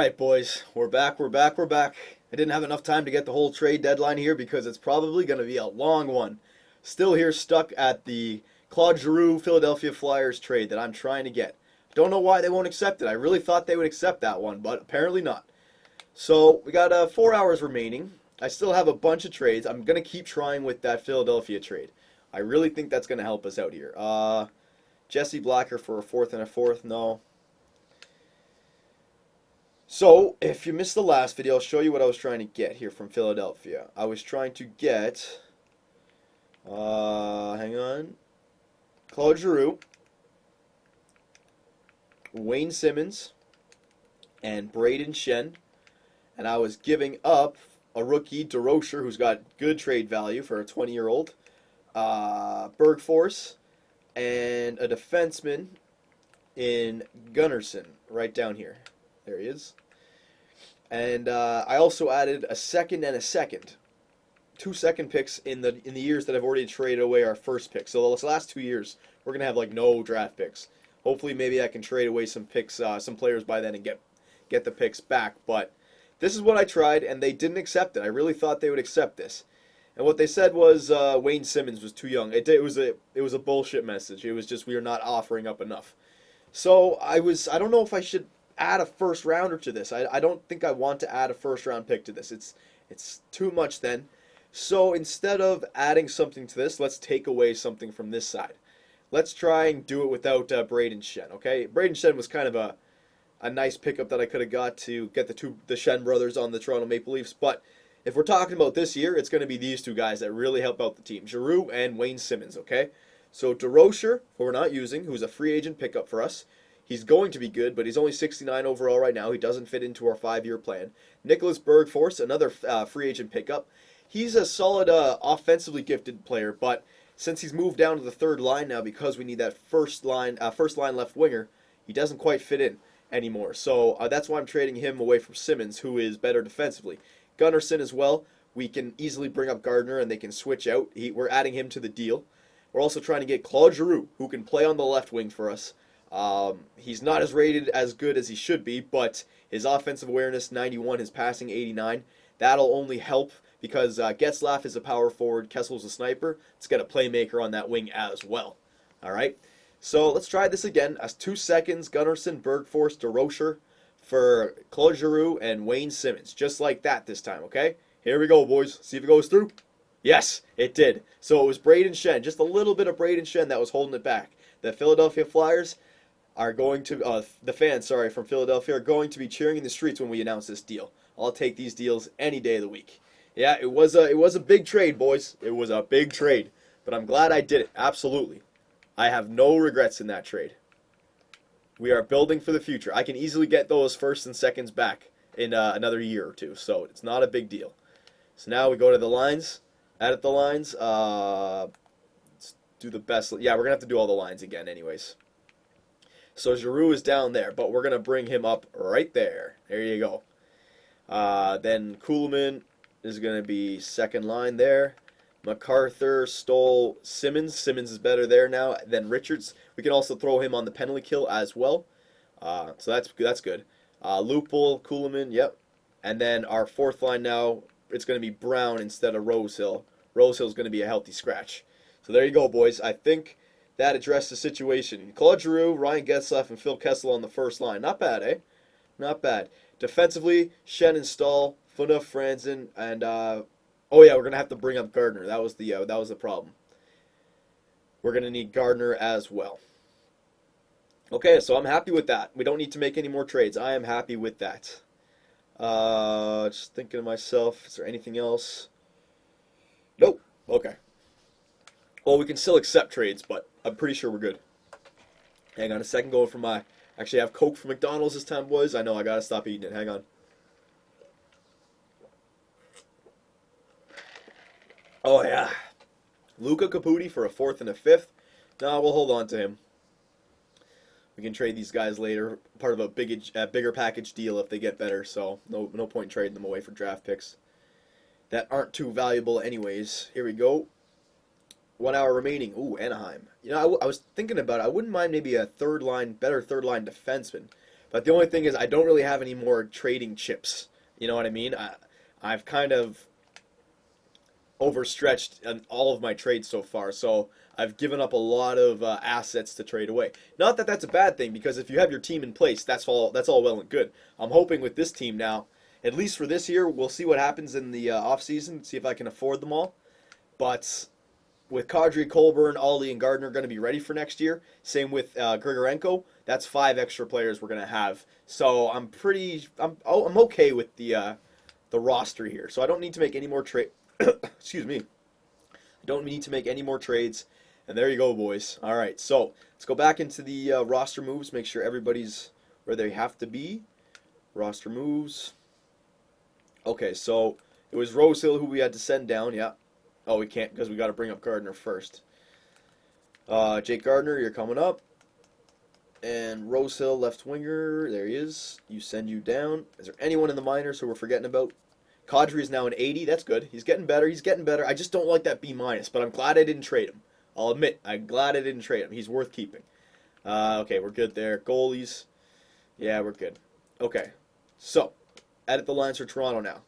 right, boys, we're back, we're back, we're back. I didn't have enough time to get the whole trade deadline here because it's probably going to be a long one. Still here stuck at the Claude Giroux Philadelphia Flyers trade that I'm trying to get. Don't know why they won't accept it. I really thought they would accept that one, but apparently not. So we got 4 hours remaining. I still have a bunch of trades. I'm going to keep trying with that Philadelphia trade. I really think that's going to help us out here. Jesse Blacker for a fourth and a fourth, no. So, if you missed the last video, I'll show you what I was trying to get here from Philadelphia. I was trying to get, hang on, Claude Giroux, Wayne Simmons, and Braden Shen. And I was giving up a rookie, DeRocher, who's got good trade value for a 20-year-old, Bergforce, and a defenseman in Gunnarsson, right down here. There he is. And I also added a second and a second. 2 second picks in the years that I've already traded away our first pick. So those last 2 years, we're gonna have like no draft picks. Hopefully, maybe I can trade away some picks, some players by then, and get the picks back. But this is what I tried, and they didn't accept it. I really thought they would accept this. And what they said was Wayne Simmons was too young. It was a bullshit message. It was just we are not offering up enough. So I don't know if I should add a first rounder to this. I don't think I want to add a first round pick to this. It's too much then. So instead of adding something to this, let's take away something from this side. Let's try and do it without Braden Shen. Okay, Braden Shen was kind of a nice pickup that I could have got to get the Shen brothers on the Toronto Maple Leafs. But if we're talking about this year, it's going to be these two guys that really help out the team, Giroux and Wayne Simmons. Okay, so DeRocher, who we're not using, who's a free agent pickup for us. He's going to be good, but he's only 69 overall right now. He doesn't fit into our 5-year plan. Nicholas Bergforce, another free agent pickup. He's a solid offensively gifted player, but since he's moved down to the third line now because we need that first line left winger, he doesn't quite fit in anymore. So that's why I'm trading him away from Simmons, who is better defensively. Gunnarsson as well. We can easily bring up Gardner and they can switch out. We're adding him to the deal. We're also trying to get Claude Giroux, who can play on the left wing for us. He's not as rated as good as he should be, but his offensive awareness 91, his passing 89. That'll only help because Getzlaf is a power forward, Kessel's a sniper. Let's get a playmaker on that wing as well. All right, so let's try this again. As 2 seconds, Gunnarsson, Bergforce, DeRocher for Claude Giroux and Wayne Simmons, just like that this time. Okay, here we go, boys. See if it goes through. Yes, it did. So it was Braden Shen, just a little bit of Braden Shen that was holding it back. The Philadelphia Flyers are going to the fans, sorry, from Philadelphia are going to be cheering in the streets when we announce this deal. I'll take these deals any day of the week. Yeah, it was a big trade, boys. It was a big trade, but I'm glad I did it. Absolutely. I have no regrets in that trade. We are building for the future. I can easily get those first and seconds back in another year or two, so it's not a big deal. So now we go to the lines, edit the lines, let's do the best. Yeah, we're going to have to do all the lines again anyways. So Giroux is down there, but we're going to bring him up right there. There you go. Then Kuhlman is going to be second line there. MacArthur, Stoll, Simmons. Simmons is better there now than Richards. We can also throw him on the penalty kill as well. So that's good. Lupul, Kuhlman, yep. And then our fourth line now, it's going to be Brown instead of Rosehill. Rosehill is going to be a healthy scratch. So there you go, boys. I think that addressed the situation. Claude Giroux, Ryan Getzlaf, and Phil Kessel on the first line. Not bad, eh? Not bad. Defensively, Shen and Stahl, Phaneuf, Franzen, and oh yeah, we're gonna have to bring up Gardner. That was the problem. We're gonna need Gardner as well. Okay, so I'm happy with that. We don't need to make any more trades. I am happy with that. Just thinking to myself, is there anything else? Nope. Okay. Well, we can still accept trades, but I'm pretty sure we're good. Hang on a second, going for my... Actually, I have Coke from McDonald's this time, boys. I know, I gotta stop eating it. Hang on. Oh, yeah. Luca Caputi for a fourth and a fifth. No, we'll hold on to him. We can trade these guys later. Part of a bigger package deal if they get better, so no point trading them away for draft picks that aren't too valuable anyways. Here we go. 1 hour remaining. Ooh, Anaheim. You know, I was thinking about it. I wouldn't mind maybe a better third line defenseman. But the only thing is, I don't really have any more trading chips. You know what I mean? I've kind of overstretched in all of my trades so far, so I've given up a lot of assets to trade away. Not that that's a bad thing, because if you have your team in place, that's all. That's all well and good. I'm hoping with this team now, at least for this year, we'll see what happens in the off season. See if I can afford them all. But with Kadri, Colburn, Ollie, and Gardner going to be ready for next year. Same with Grigorenko. That's 5 extra players we're going to have. So I'm okay with the roster here. So I don't need to make any more trade. Excuse me. I don't need to make any more trades. And there you go, boys. All right, so let's go back into the roster moves. Make sure everybody's where they have to be. Roster moves. Okay, so it was Rosehill who we had to send down. Yeah. Oh, we can't because we got to bring up Gardner first. Jake Gardner, you're coming up. And Rosehill, left winger. There he is. You send you down. Is there anyone in the minors who we're forgetting about? Kadri is now an 80. That's good. He's getting better. He's getting better. I just don't like that B-, but I'm glad I didn't trade him. I'll admit, I'm glad I didn't trade him. He's worth keeping. Okay, we're good there. Goalies. Yeah, we're good. Okay, so edit the lines for Toronto now.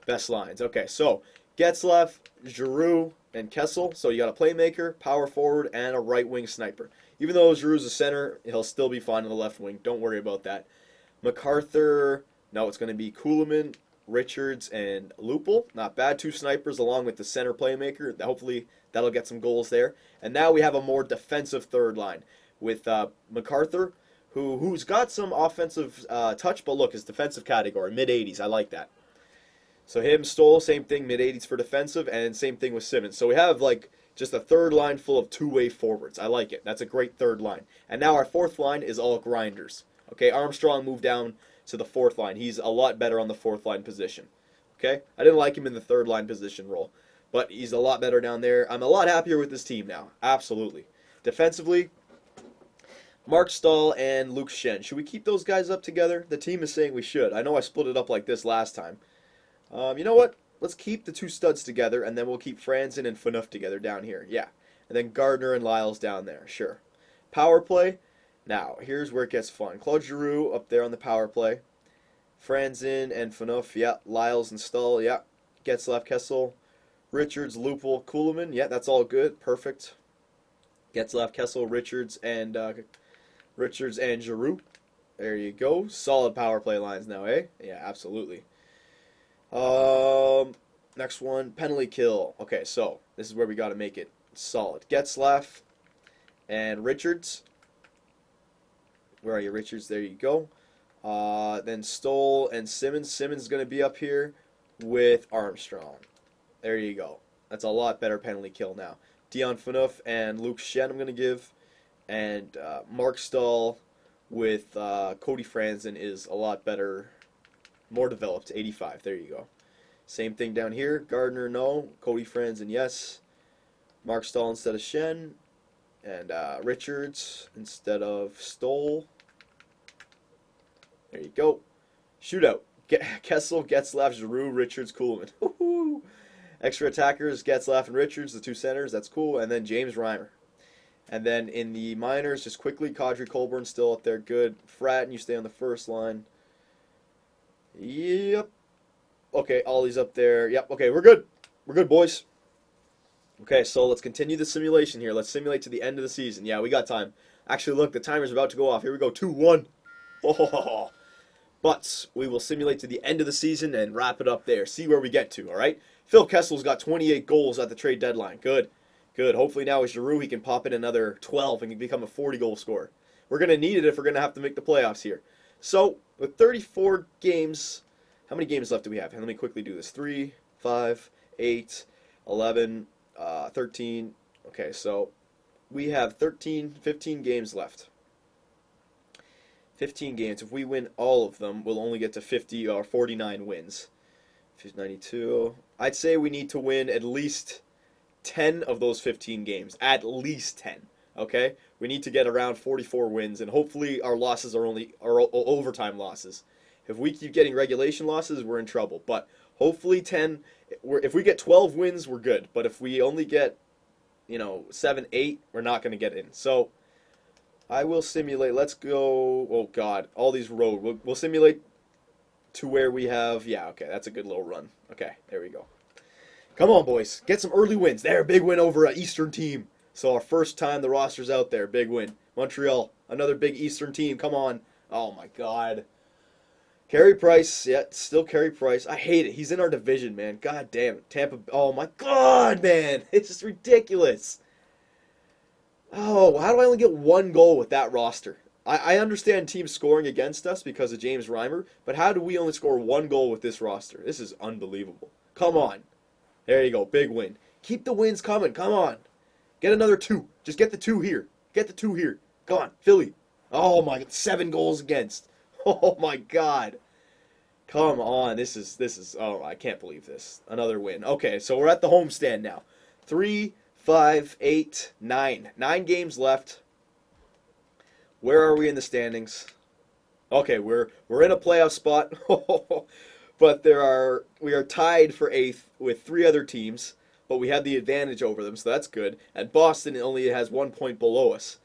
Best lines. Okay, so Getzlaf, Giroux, and Kessel. So you got a playmaker, power forward, and a right wing sniper. Even though Giroux's a center, he'll still be fine on the left wing. Don't worry about that. MacArthur. No, it's going to be Kuhlman, Richards, and Lupul. Not bad. 2 snipers along with the center playmaker. Hopefully that'll get some goals there. And now we have a more defensive third line with MacArthur, who's got some offensive touch, but look, his defensive category, mid-80s. I like that. So him, Stoll, same thing, mid-80s for defensive, and same thing with Simmons. So we have like just a third line full of two-way forwards. I like it. That's a great third line. And now our fourth line is all grinders. Okay, Armstrong moved down to the fourth line. He's a lot better on the fourth line position. Okay, I didn't like him in the third line position role, but he's a lot better down there. I'm a lot happier with this team now. Absolutely. Defensively, Mark Stahl and Luke Schenn. Should we keep those guys up together? The team is saying we should. I know I split it up like this last time. You know what? Let's keep the 2 studs together, and then we'll keep Franzen and Phaneuf together down here. Yeah. And then Gardner and Lyles down there. Sure. Power play. Now, here's where it gets fun. Claude Giroux up there on the power play. Franzen and Phaneuf. Yeah. Lyles and Stahl. Yeah. Getzlaf, Kessel. Richards, Lupul, Kuhlman. Yeah, that's all good. Perfect. Getzlaf, Kessel, Richards, and Giroux. There you go. Solid power play lines now, eh? Yeah, absolutely. Next one, penalty kill. Okay, so this is where we got to make it solid. Getzlaf and Richards. Where are you, Richards? There you go. Then Stoll and Simmons. Simmons is going to be up here with Armstrong. There you go. That's a lot better penalty kill now. Dion Phaneuf and Luke Schenn I'm going to give. And Mark Stahl with Cody Franzen is a lot better. More developed, 85. There you go. Same thing down here. Gardner, no. Cody Franzen, yes. Mark Stahl instead of Schenn. And Richards instead of Stoll. There you go. Shootout. Kessel, Getzlaf, Giroux, Richards, Kuhlman. Woohoo! Extra attackers, Getzlaf and Richards, the 2 centers. That's cool. And then James Reimer. And then in the minors, just quickly, Kadri, Colburn still up there. Good. Fratton, you stay on the first line. Yep. Okay, Ollie's up there. Yep, okay, we're good. We're good, boys. Okay, so let's continue the simulation here. Let's simulate to the end of the season. Yeah, we got time. Actually, look, the timer's about to go off. Here we go, 2-1. Oh, but we will simulate to the end of the season and wrap it up there. See where we get to, all right? Phil Kessel's got 28 goals at the trade deadline. Good, good. Hopefully now with Giroux, he can pop in another 12 and become a 40-goal scorer. We're going to need it if we're going to have to make the playoffs here. So, with 34 games, how many games left do we have? Let me quickly do this. 3, 5, 8, 11, 13. Okay, so we have 15 games left. 15 games. If we win all of them, we'll only get to 50 or 49 wins. 92. I'd say we need to win at least 10 of those 15 games. At least 10. Okay? We need to get around 44 wins, and hopefully our losses are only overtime losses. If we keep getting regulation losses, we're in trouble. But hopefully 10. If we get 12 wins, we're good. But if we only get, 7, 8, we're not going to get in. So I will simulate. Let's go. Oh God, all these road. We'll simulate to where we have. Yeah, okay, that's a good little run. Okay, there we go. Come on, boys, get some early wins. There, big win over an Eastern team. So our first time the roster's out there, big win. Montreal, another big Eastern team. Come on. Oh my God. Carey Price, yeah, still Carey Price. I hate it. He's in our division, man. God damn it. Tampa. Oh my God, man. It's just ridiculous. Oh, how do I only get one goal with that roster? I understand teams scoring against us because of James Reimer, but how do we only score one goal with this roster? This is unbelievable. Come on. There you go. Big win. Keep the wins coming. Come on. Get another two. Just get the two here. Get the two here. Come on. Philly. Oh my God. 7 goals against. Oh my God. Come on. This is oh, I can't believe this. Another win. Okay, so we're at the homestand now. 3, 5, 8, 9. 9 games left. Where are we in the standings? Okay, we're in a playoff spot. But we are tied for 8th with 3 other teams, but we have the advantage over them, so that's good. And Boston only has 1 point below us.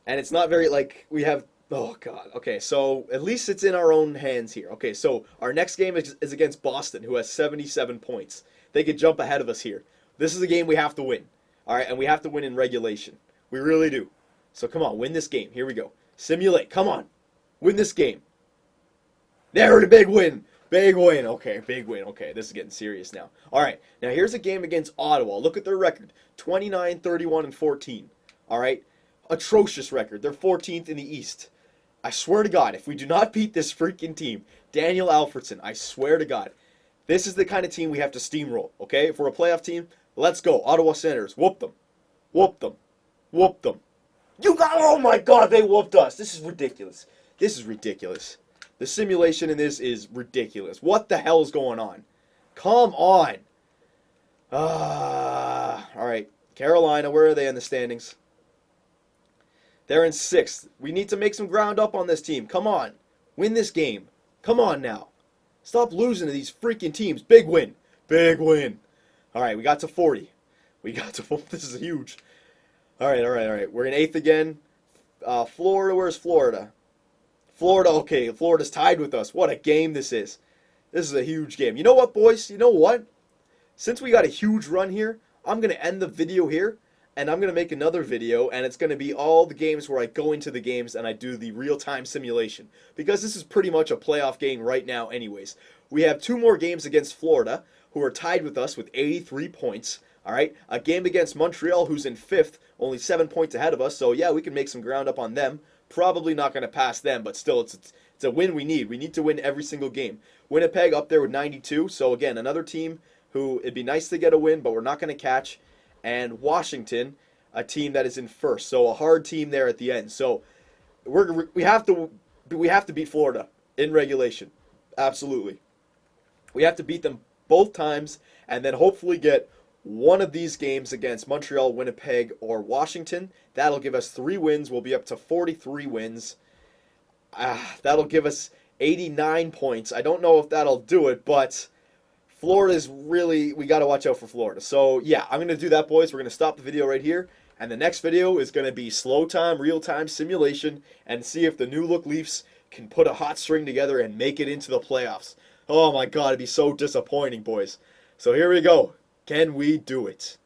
And it's not very like we have oh God. Okay, so at least it's in our own hands here. Okay, so our next game is against Boston, who has 77 points. They could jump ahead of us here. This is a game we have to win. All right, and we have to win in regulation. We really do. So come on, win this game. Here we go. Simulate. Come on. Win this game. There, the big win. Big win. Okay, big win. Okay, this is getting serious now. All right, now here's a game against Ottawa. Look at their record. 29, 31, and 14. All right? Atrocious record. They're 14th in the East. I swear to God, if we do not beat this freaking team, Daniel Alfredsson, I swear to God, this is the kind of team we have to steamroll, okay? If we're a playoff team, let's go. Ottawa Senators, whoop them. Whoop them. Whoop them. Oh my God, they whooped us. This is ridiculous. This is ridiculous. The simulation in this is ridiculous. What the hell is going on? Come on. All right. Carolina, where are they in the standings? They're in 6th. We need to make some ground up on this team. Come on. Win this game. Come on now. Stop losing to these freaking teams. Big win. Big win. All right, we got to 40. We got to 40. This is huge. All right, all right, all right. We're in 8th again. Florida, where's Florida? Florida, okay, Florida's tied with us. What a game this is. This is a huge game. You know what, boys? You know what? Since we got a huge run here, I'm going to end the video here, and I'm going to make another video, and it's going to be all the games where I go into the games and I do the real-time simulation. Because this is pretty much a playoff game right now anyways. We have 2 more games against Florida, who are tied with us with 83 points. All right, a game against Montreal, who's in 5th, only 7 points ahead of us. So, yeah, we can make some ground up on them. Probably not going to pass them, but still, it's a win we need. We need to win every single game. Winnipeg up there with 92. So, again, another team who it'd be nice to get a win, but we're not going to catch. And Washington, a team that is in 1st. So, a hard team there at the end. So, we have to beat Florida in regulation. Absolutely. We have to beat them both times and then hopefully get one of these games against Montreal, Winnipeg, or Washington. That'll give us 3 wins. We'll be up to 43 wins. That'll give us 89 points. I don't know if that'll do it, but Florida's really, we got to watch out for Florida. So, yeah, I'm going to do that, boys. We're going to stop the video right here. And the next video is going to be slow time, real time simulation, and see if the new look Leafs can put a hot string together and make it into the playoffs. Oh my God, it'd be so disappointing, boys. So here we go. Can we do it?